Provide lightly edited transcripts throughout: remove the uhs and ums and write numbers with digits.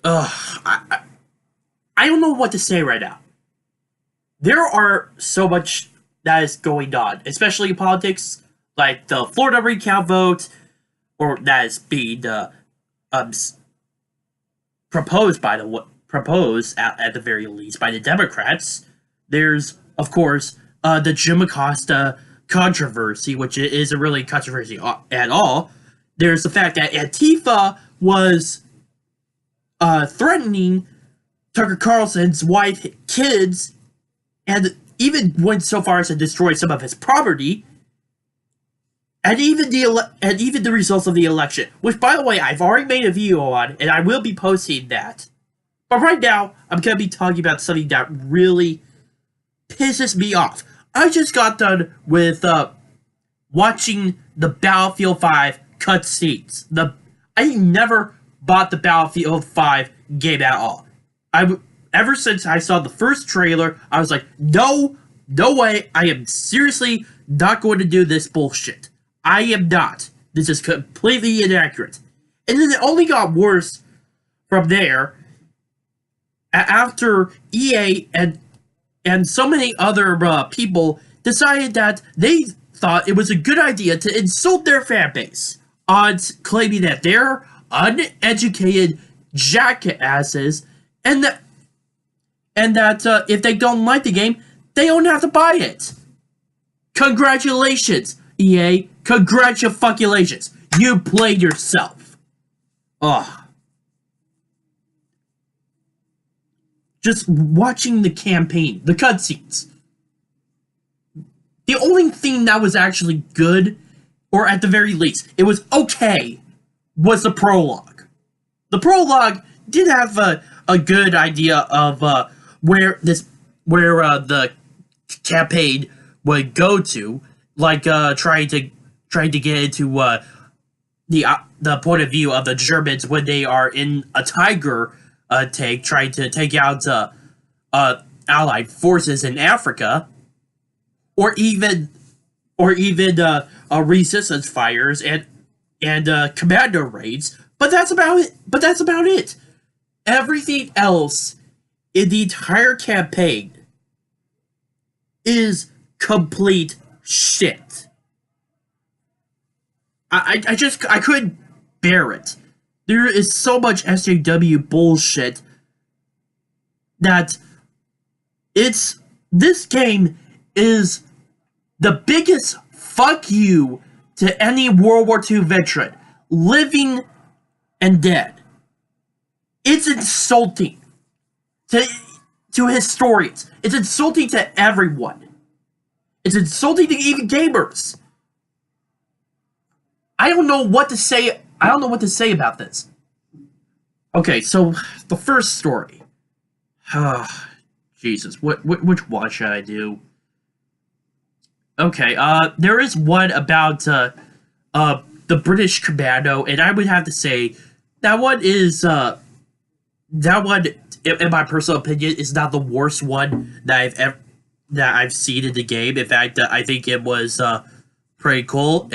Ugh, I don't know what to say right now. There are so much that is going on, especially in politics, like the Florida recount vote, or that is being um, proposed by proposed at the very least by the Democrats. There's of course the Jim Acosta controversy, which isn't really controversy at all. There's the fact that Antifa was threatening Tucker Carlson's wife, kids, and even went so far as to destroy some of his property, and even the results of the election, which, by the way, I've already made a video on, and I will be posting that. But right now, I'm going to be talking about something that really pisses me off. I just got done with watching the Battlefield 5 cutscenes. I never bought the Battlefield 5 game at all. Ever since I saw the first trailer, I was like, no way, I am seriously not going to do this bullshit. I am not. This is completely inaccurate. And then it only got worse from there after EA and so many other people decided that they thought it was a good idea to insult their fan base on claiming that they're uneducated jackasses and that if they don't like the game, they don't have to buy it. Congratulations, EA. Congratulations. You played yourself. Ugh. Just watching the campaign, the cutscenes. The only thing that was actually good, or at the very least, it was okay, was the prologue. The prologue did have a good idea of where the campaign would go to, like trying to get into the point of view of the Germans when they are in a Tiger tank trying to take out Allied forces in Africa, or even resistance fires and commando raids. But that's about it. Everything else in the entire campaign is complete shit. I couldn't bear it. There is so much SJW bullshit that this game is the biggest fuck you to any World War II veteran, living and dead. It's insulting to historians. It's insulting to everyone. It's insulting to even gamers. I don't know what to say. I don't know what to say about this. Okay, so the first story. Jesus, which one should I do? Okay, there is one about the British Commando, and I would have to say that one is that one, in my personal opinion, is not the worst one that I've seen in the game. In fact, I think it was pretty cool.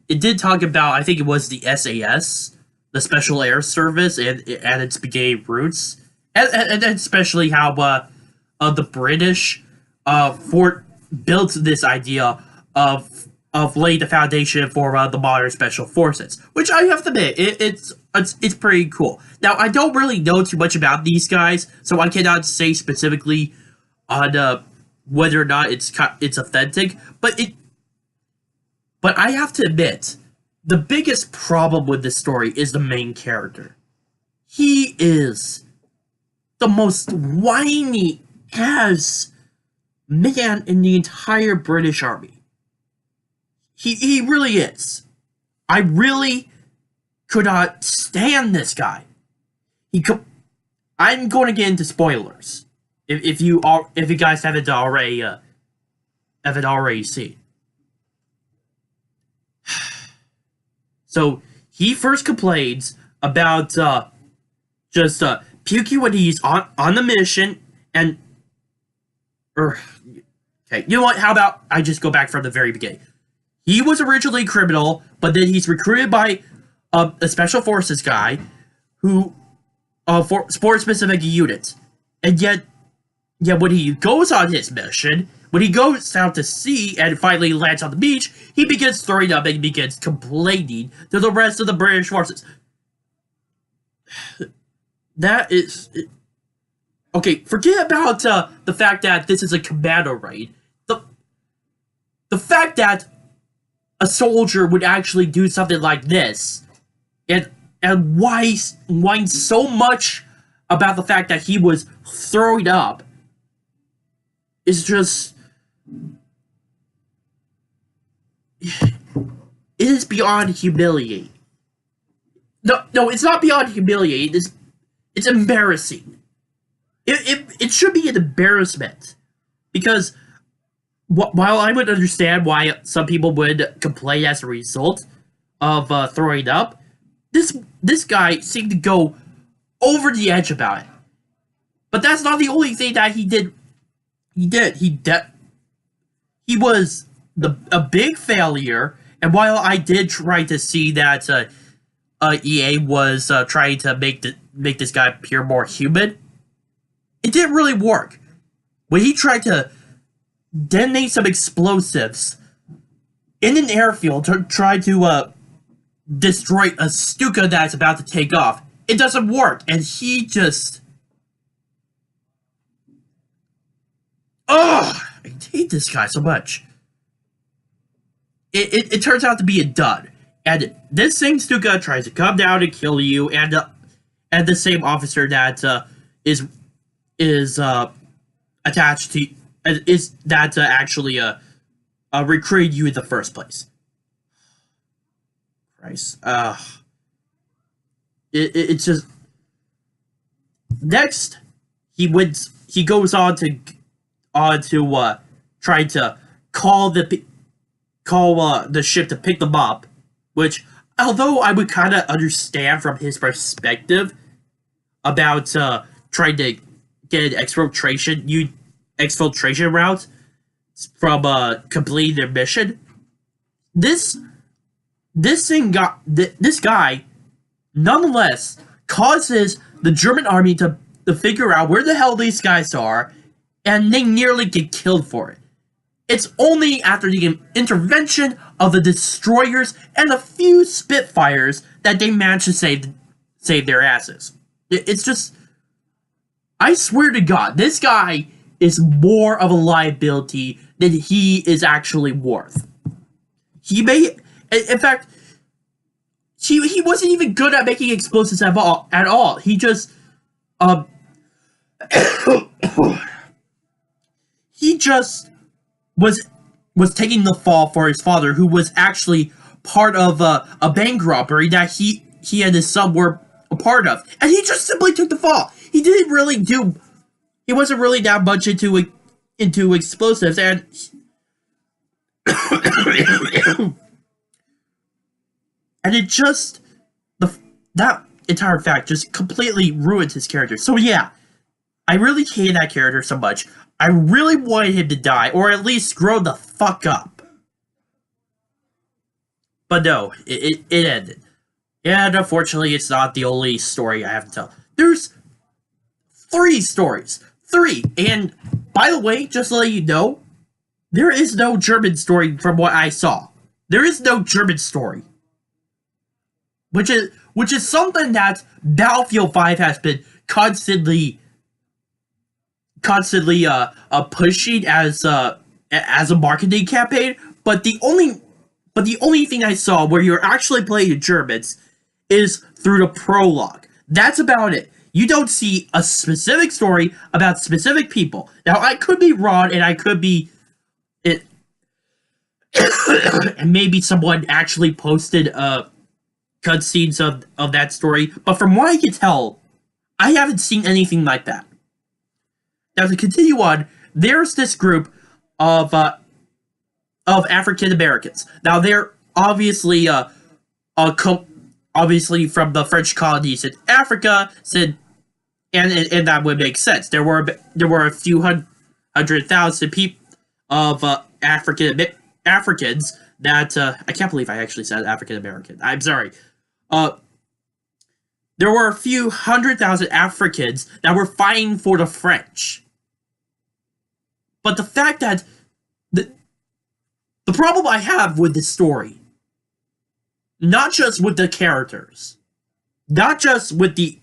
It did talk about, I think it was the SAS, the Special Air Service, and its beginning roots, and especially how the British built this idea of laying the foundation for the modern special forces, which I have to admit, it's pretty cool. Now, I don't really know too much about these guys, so I cannot say specifically on whether or not it's authentic, but I have to admit, the biggest problem with this story is the main character. He is the most whiny ass man in the entire British Army. He really is. I really could not stand this guy. I'm going to get into spoilers if you guys haven't already seen. So he first complains about just puking when he's on the mission, and okay, you know what? How about I just go back from the very beginning? He was originally a criminal, but then he's recruited by a special forces guy who for sport-specific units. And yet when he goes on his mission, when he goes out to sea and finally lands on the beach, he begins throwing up and begins complaining to the rest of the British forces. That is... Okay, forget about the fact that this is a commando raid. The fact that a soldier would actually do something like this, and whine so much about the fact that he was throwing up, is just... It is beyond humiliating. No, it's not beyond humiliating. It's embarrassing. It should be an embarrassment, because while I would understand why some people would complain as a result of throwing up, this guy seemed to go over the edge about it. But that's not the only thing that he did. He was a big failure. And while I did try to see that EA was trying to make this guy appear more human, it didn't really work. When he tried to detonate some explosives in an airfield to try to destroy a Stuka that's about to take off, it doesn't work, and he just... Ugh! I hate this guy so much. It turns out to be a dud, and this same Stuka tries to come down and kill you, and the same officer that is attached to actually recruited you in the first place. Christ, it's just... Next, he goes on to try to call the ship to pick them up, which, although I would kind of understand from his perspective about trying to get an exfiltration route from completing their mission, this guy nonetheless causes the German army to figure out where the hell these guys are, and they nearly get killed for it. It's only after the intervention of the destroyers and a few Spitfires that they manage to save their asses. It's just... I swear to God, this guy is more of a liability than he is actually worth. He may... In fact, he wasn't even good at making explosives at all. He just... he just was taking the fall for his father, who was actually part of a bank robbery that he and his son were a part of. And he just simply took the fall. He didn't really do... He wasn't really that much into explosives, and... and it just... That entire fact just completely ruined his character. So yeah, I really hated that character so much. I really wanted him to die, or at least grow the fuck up. But no, it ended. And unfortunately, it's not the only story I have to tell. There's 3 stories. 3! And, by the way, just to let you know, there is no German story from what I saw. There is no German story. Which is something that Battlefield 5 has been constantly pushing as a marketing campaign, but the only thing I saw where you're actually playing the Germans is through the prologue. That's about it. You don't see a specific story about specific people. Now, I could be wrong, and I could be... and maybe someone actually posted cutscenes of that story, but from what I can tell, I haven't seen anything like that. Now, to continue on, there's this group of African Americans. Now, they're obviously obviously from the French colonies in Africa, and that would make sense. There were a few 100,000 people of Africans that I can't believe I actually said African American. I'm sorry. there were a few 100,000 Africans that were fighting for the French. But the fact that the problem I have with this story, not just with the characters, not just with the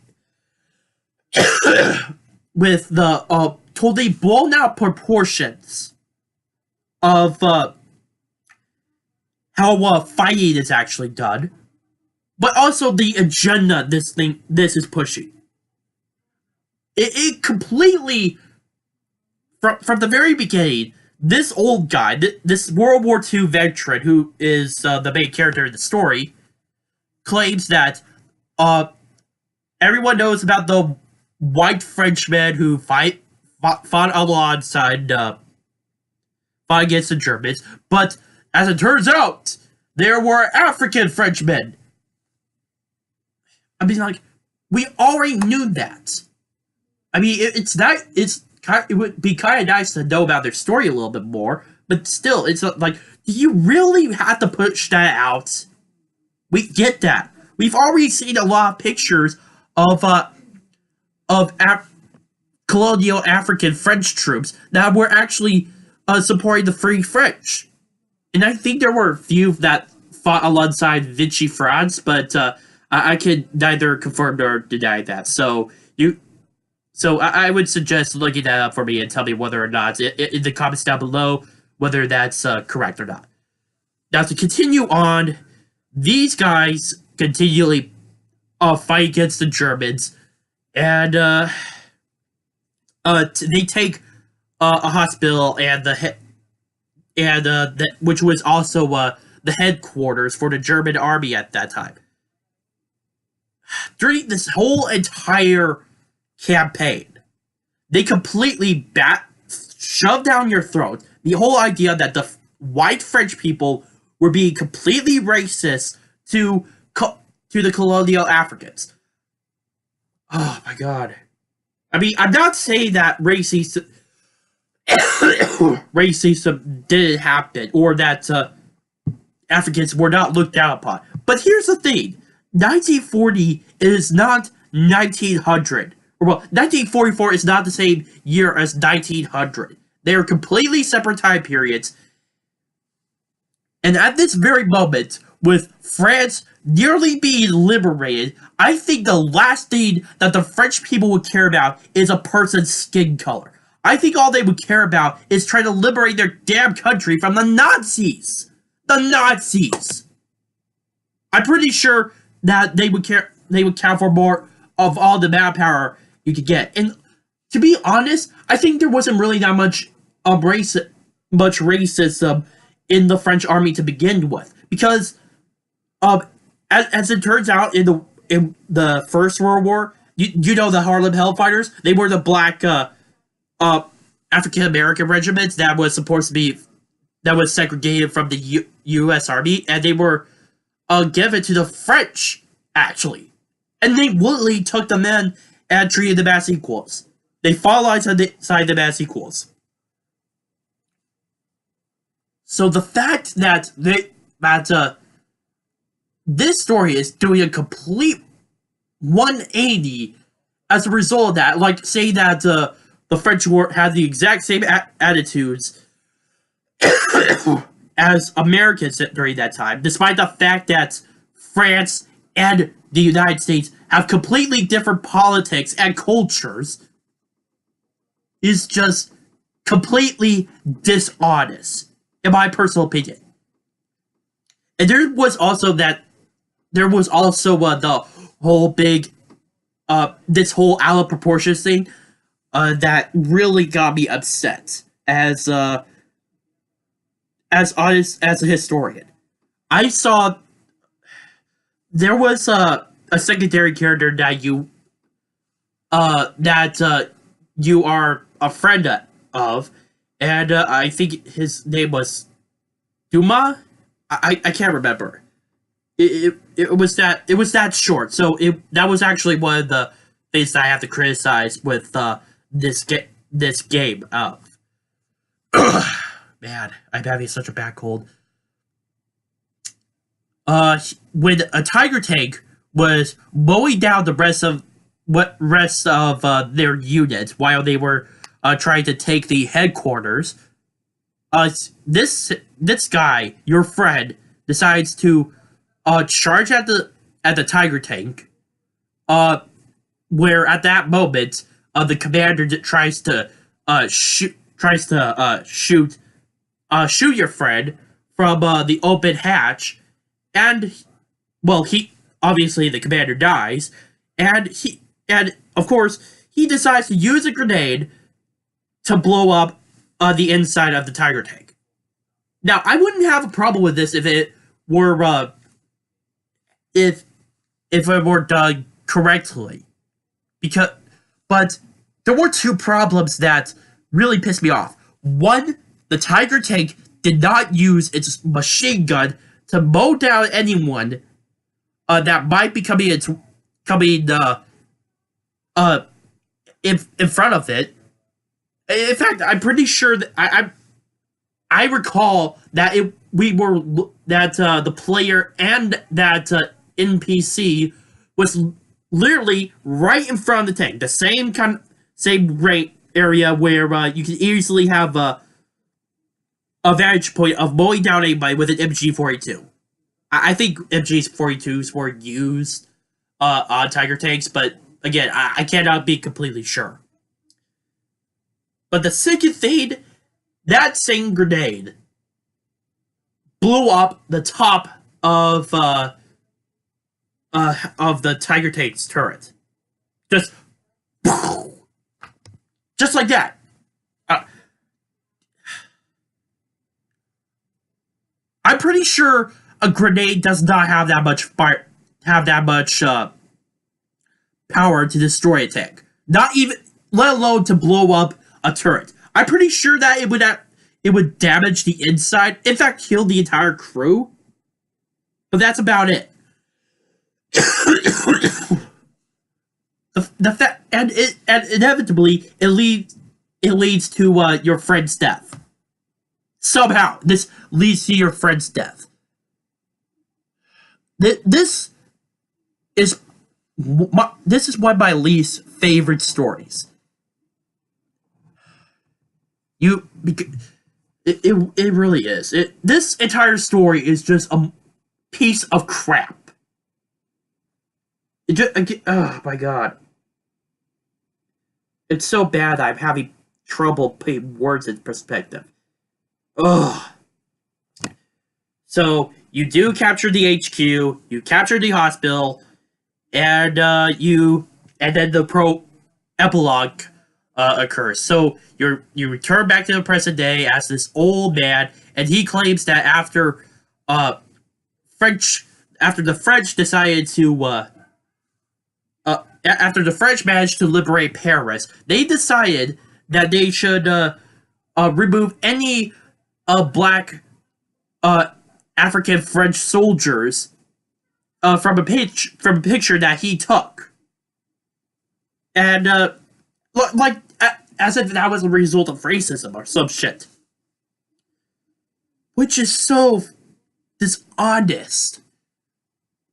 with the totally blown out proportions of how fighting is actually done, but also the agenda this is pushing. It completely from the very beginning. This old guy, this World War II veteran, who is the main character in the story, claims that everyone knows about the white Frenchmen who fought alongside, fought against the Germans, but as it turns out, there were African Frenchmen. I mean, like, we already knew that. I mean, it would be kind of nice to know about their story a little bit more, but still, it's like, do you really have to push that out? We get that. We've already seen a lot of pictures of colonial African French troops that were actually supporting the Free French, and I think there were a few that fought alongside Vichy France, but I can neither confirm nor deny that. So I would suggest looking that up for me and tell me whether or not, in the comments down below, whether that's correct or not. Now, to continue on, these guys continually fight against the Germans, and they take a hospital and which was also the headquarters for the German army at that time. During this whole entire campaign, they completely shoved down your throat the whole idea that the white French people were being completely racist to the colonial Africans. Oh my god. I mean, I'm not saying that racism didn't happen, or that Africans were not looked down upon. But here's the thing. 1940 is not 1900. Well, 1944 is not the same year as 1900. They are completely separate time periods. And at this very moment, with France nearly being liberated, I think the last thing that the French people would care about is a person's skin color. I think all they would care about is trying to liberate their damn country from the Nazis. The Nazis. I'm pretty sure that they would count for more of all the manpower you could get. And to be honest, I think there wasn't really that much racism in the French army to begin with, because as it turns out, in the First World War, you know the Harlem Hellfighters, they were the black African American regiments that was segregated from the U.S. Army, and they were given to the French, actually. And they willingly took them in and treated them as equals. They fought alongside them as equals. So the fact that this story is doing a complete 180 as a result of that, like say that the French had the exact same attitudes as Americans during that time, despite the fact that France and the United States have completely different politics and cultures, is just completely dishonest, in my personal opinion. And there was also the whole big this whole out of proportions thing that really got me upset as honest as a historian. I saw there was a secondary character that you are a friend of, and I think his name was Duma. I can't remember. It was that short. So that was actually one of the things that I have to criticize with this game. Man, I'm having such a bad cold. When a tiger tank was mowing down the rest of their units while they were trying to take the headquarters. This guy, your friend, decides to charge at the Tiger tank. Where at that moment, the commander tries to shoot your friend from the open hatch, and well, he obviously the commander dies, and of course he decides to use a grenade to blow up the inside of the Tiger tank. Now, I wouldn't have a problem with this if it were if it were done correctly, but there were two problems that really pissed me off. One, the Tiger tank did not use its machine gun to mow down anyone that might be coming in front of it. In fact, I'm pretty sure that I recall that the player and that NPC was literally right in front of the tank, the same rate area where you can easily have a vantage point of mowing down anybody with an MG42. I think MG42s were used on Tiger tanks, but again, I cannot be completely sure. But the second thing, that same grenade blew up the top of the Tiger tank's turret, just like that. I'm pretty sure a grenade does not have that much power to destroy a tank. Not even, let alone to blow up a turret. I'm pretty sure that it would damage the inside. In fact, kill the entire crew. But that's about it. And inevitably it leads to your friend's death. Somehow this leads to your friend's death. This is one of my least favorite stories. It really is. This entire story is just a piece of crap. Oh my god. It's so bad I'm having trouble putting words in perspective. Ugh. So, you do capture the HQ, you capture the hospital, and then the epilogue occurs. So, you return back to the present day as this old man, and he claims that after the French decided to after the French managed to liberate Paris, they decided that they should remove any black African French soldiers from a picture that he took, and as if that was a result of racism or some shit, which is so dishonest.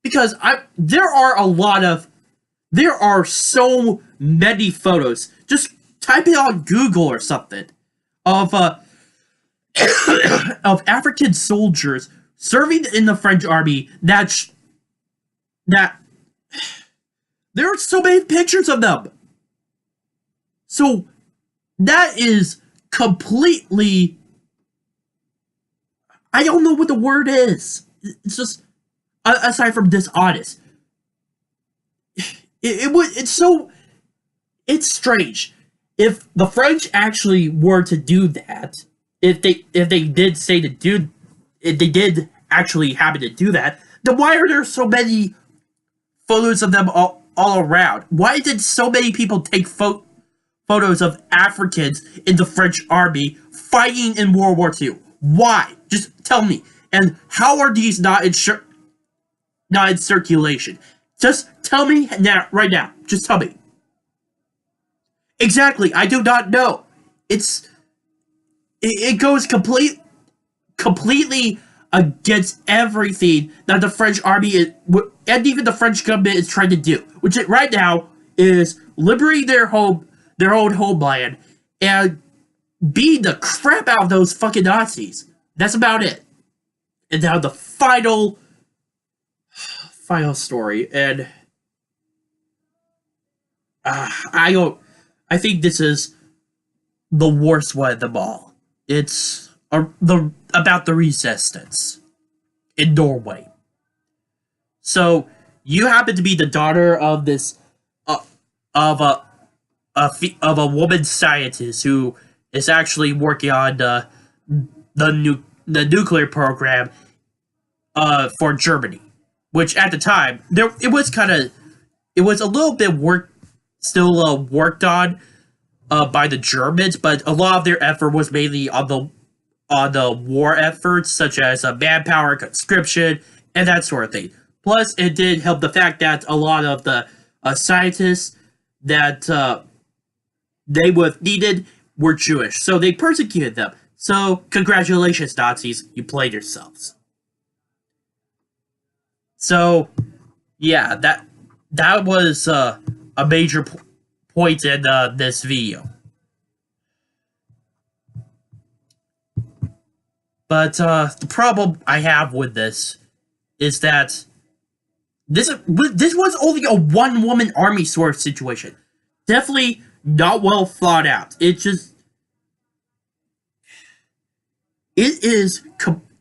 Because there are so many photos. Just type it on Google or something of of African soldiers serving in the French army. That there are so many pictures of them. So that is completely, I don't know what the word is. It's just, aside from dishonest. It's strange. If the French actually were to do that, if they did actually happen to do that, then why are there so many photos of them all around? Why did so many people take photos of Africans in the French army fighting in World War II? Why? Just tell me. And how are these not in circulation? Just tell me now, right now. Just tell me. Exactly, I do not know. It goes completely against everything that the French army and even the French government is trying to do, which right now is liberating their own homeland, and beating the crap out of those fucking Nazis. That's about it. And now the final story, and I don't. I think this is the worst one of them all. It's about the resistance in Norway. So you happen to be the daughter of this of a woman scientist who is actually working on the nuclear program for Germany, which at the time it was a little bit worked on by the Germans, but a lot of their effort was mainly on the war efforts, such as manpower, conscription, and that sort of thing. Plus, it did help the fact that a lot of the scientists that they would needed were Jewish, so they persecuted them. So, congratulations, Nazis, you played yourselves. So, yeah, that was a major point in this video. But the problem I have with this is that this was only a one-woman army sort of situation. Definitely not well thought out. It is,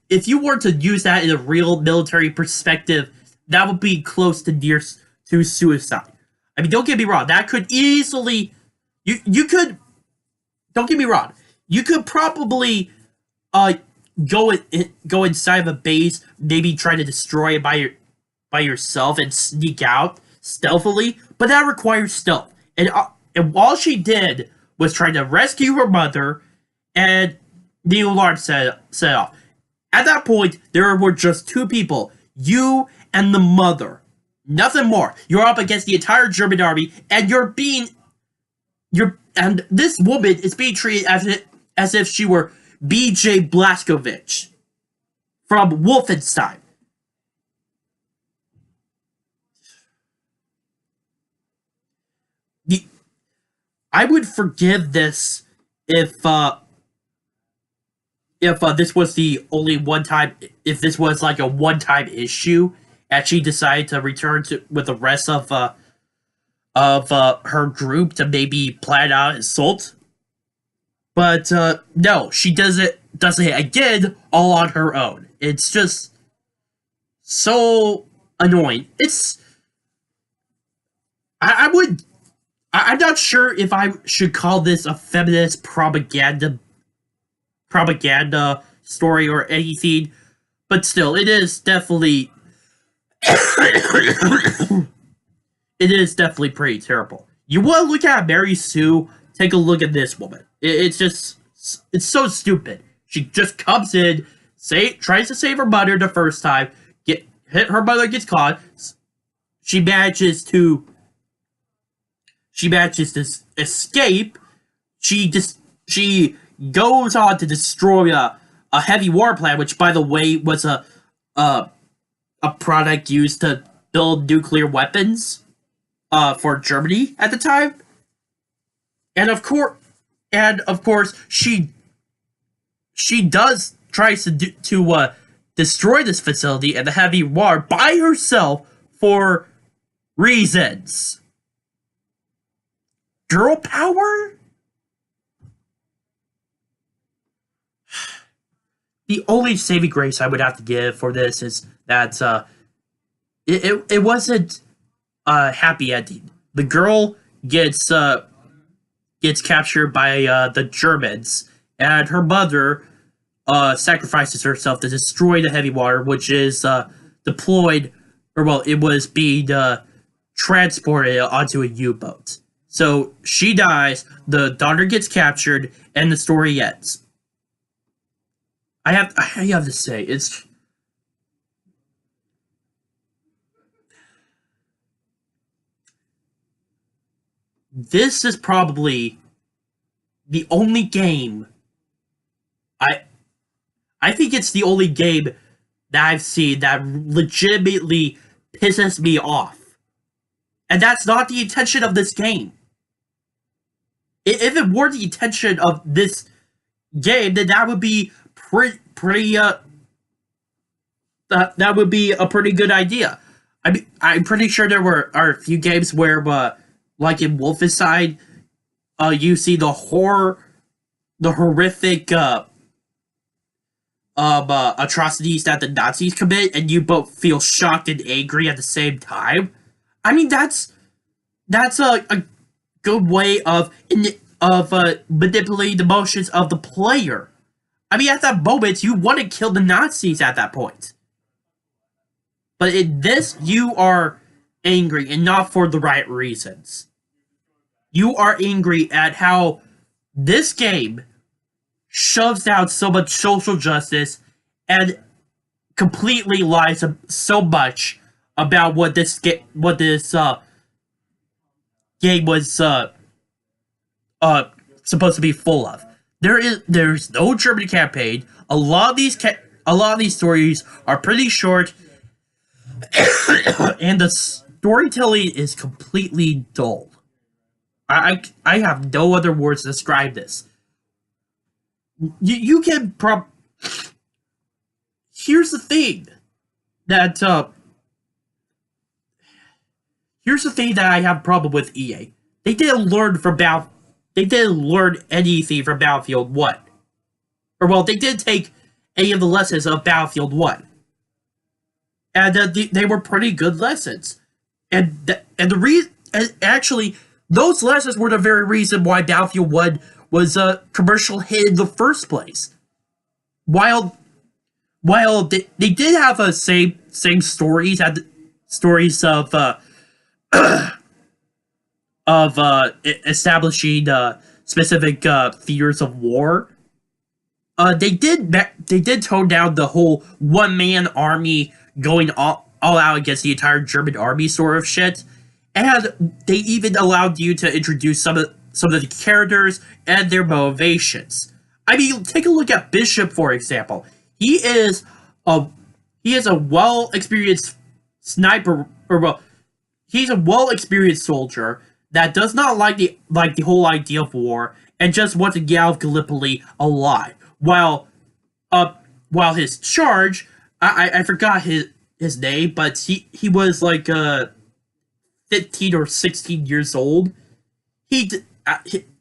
if you were to use that in a real military perspective, that would be close to suicide. I mean, don't get me wrong, that could easily, you could, don't get me wrong, you could probably go inside of a base, maybe try to destroy it by yourself and sneak out stealthily, but that requires stealth. And all she did was try to rescue her mother, and the alarm set off. At that point, there were just two people, you and the mother. Nothing more. You're up against the entire German army, and and this woman is being treated as if she were B.J. Blazkowicz from Wolfenstein. I would forgive this if this was the only one time, if this was like a one-time issue, and she decided to return with the rest of her group to maybe plan out an assault. But no, she does it again all on her own. It's just so annoying. I'm not sure if I should call this a feminist propaganda story or anything, but still, it is definitely it is definitely pretty terrible. You want to look at Mary Sue? Take a look at this woman. It's so stupid. She just comes in, tries to save her mother the first time. Her mother gets caught. She manages to escape. She goes on to destroy a heavy war plant, which, by the way, was a product used to build nuclear weapons for Germany at the time. And of course, she tries to destroy this facility and the heavy war by herself for reasons. Girl power? The only saving grace I would have to give for this is that it wasn't a happy ending. The girl gets captured by the Germans, and her mother sacrifices herself to destroy the heavy water, which is deployed, or well, it was being transported onto a U-boat. So she dies, the daughter gets captured, and the story ends. I have to say, this is probably the only game I think it's the only game that I've seen that legitimately pisses me off. And that's not the intention of this game. If it were the intention of this game, then that would be pretty that would be a pretty good idea. I mean, I'm pretty sure are a few games where, like in Wolfenstein, you see the horrific atrocities that the Nazis commit, and you both feel shocked and angry at the same time. I mean, that's a good way of manipulating the emotions of the player. I mean, at that moment, you want to kill the Nazis at that point. But in this, you are angry, and not for the right reasons. You are angry at how this game shoves down so much social justice and completely lies so much about what this game was supposed to be full of. There's no German campaign. A lot of these stories are pretty short, and the storytelling is completely dull. I have no other words to describe this. You can here's the thing that I have a problem with EA. They didn't learn anything from Battlefield 1. Or, well, they did take any of the lessons of Battlefield 1. And they were pretty good lessons. And actually, those lessons were the very reason why Battlefield 1 was a commercial hit in the first place. While they did have a same stories of establishing specific theaters of war. They did tone down the whole one-man army going all out against the entire German army sort of shit, and they even allowed you to introduce some of the characters and their motivations. I mean, take a look at Bishop, for example. He is a well experienced sniper, he's a well experienced soldier that does not like the whole idea of war and just wants to get out of Gallipoli alive. While his charge, I forgot his name, but he was like 15 or 16 years old. In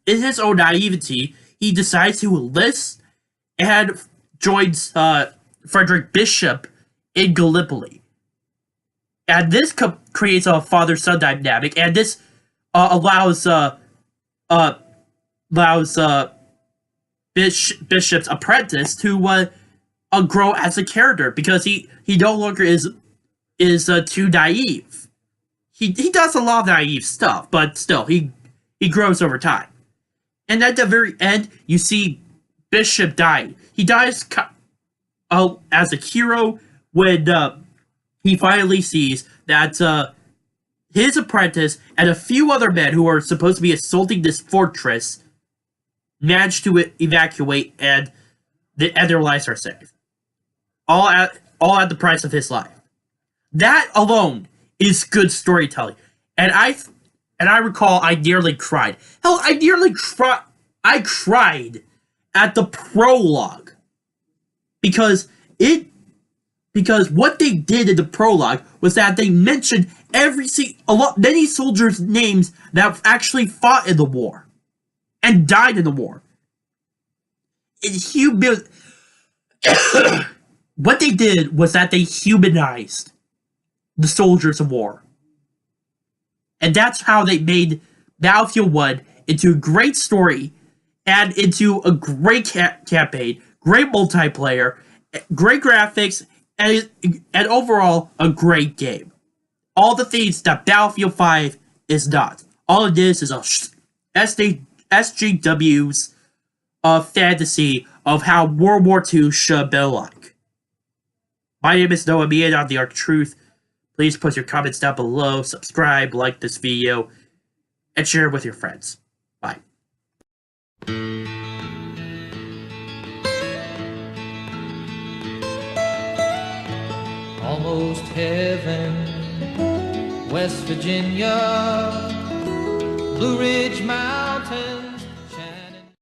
his own naivety, he decides to enlist and joins Frederick Bishop in Gallipoli. And this creates a father-son dynamic, and this allows Bishop's apprentice to grow as a character, because he no longer is too naive. He does a lot of naive stuff, but still he grows over time. And at the very end, you see Bishop dying. He dies as a hero when he finally sees that his apprentice and a few other men who are supposed to be assaulting this fortress managed to evacuate, and their lives are saved. All at the price of his life. That alone is good storytelling. And I recall I nearly cried. Hell, I cried at the prologue. Because what they did in the prologue was that they mentioned many soldiers' names that actually fought in the war and died in the war. What they did was that they humanized the soldiers of war. And that's how they made Battlefield 1 into a great story and into a great campaign, great multiplayer, great graphics, and overall a great game. All the things that Battlefield 5 is not. All of this is a SJW's fantasy of how World War II should be like. My name is Noah Meehan on The Arc of Truth. Please put your comments down below, subscribe, like this video, and share it with your friends. Bye. almost heaven. West Virginia, Blue Ridge Mountains.